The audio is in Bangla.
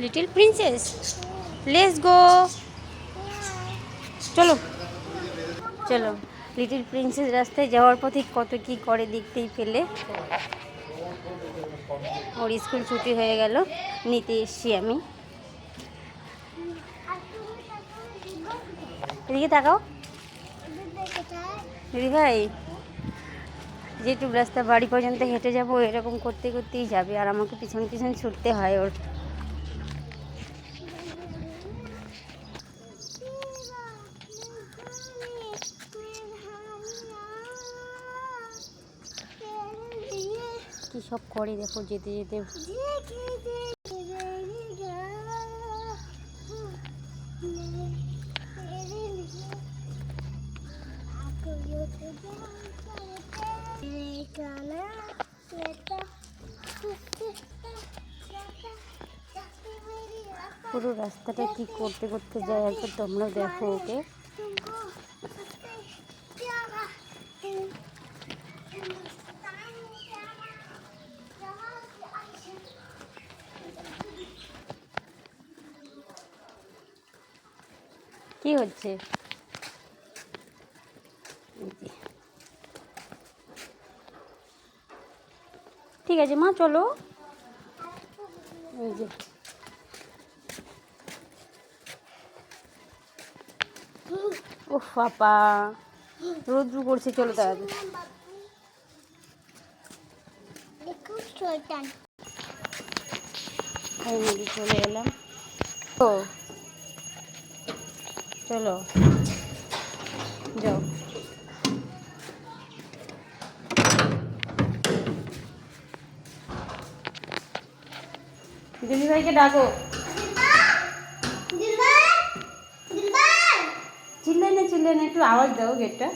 Little princess, let's go. চলো চলো। লিটিল প্রিন্সেস রাস্তায় যাওয়ার পথে কত কি করে দেখতেই পেলে। ওর স্কুল ছুটি হয়ে গেল, নিতে এসছি আমি। এদিকে তাকাও দিদি ভাই, যেটুকু রাস্তা বাড়ি পর্যন্ত হেঁটে যাবো এরকম করতে করতেই যাবে, আর আমাকে পিছন পিছন ছুটতে হয় ওর। কি সব করে দেখো যেতে যেতে। পুরো রাস্তাটা কি করতে করতে যায়, একবার তোমরা দেখো ওকে। কি হচ্ছে? ঠিক আছে মা, চলো। এই যে ও বাবা, রোদ্রু করছে, চলো তাড়াতাড়ি। চলে এলাম। ও চলো যাও। দিদি ভাইকে ডাকো। চিল্লাই না, একটু আওয়াজ দাও গেটটা।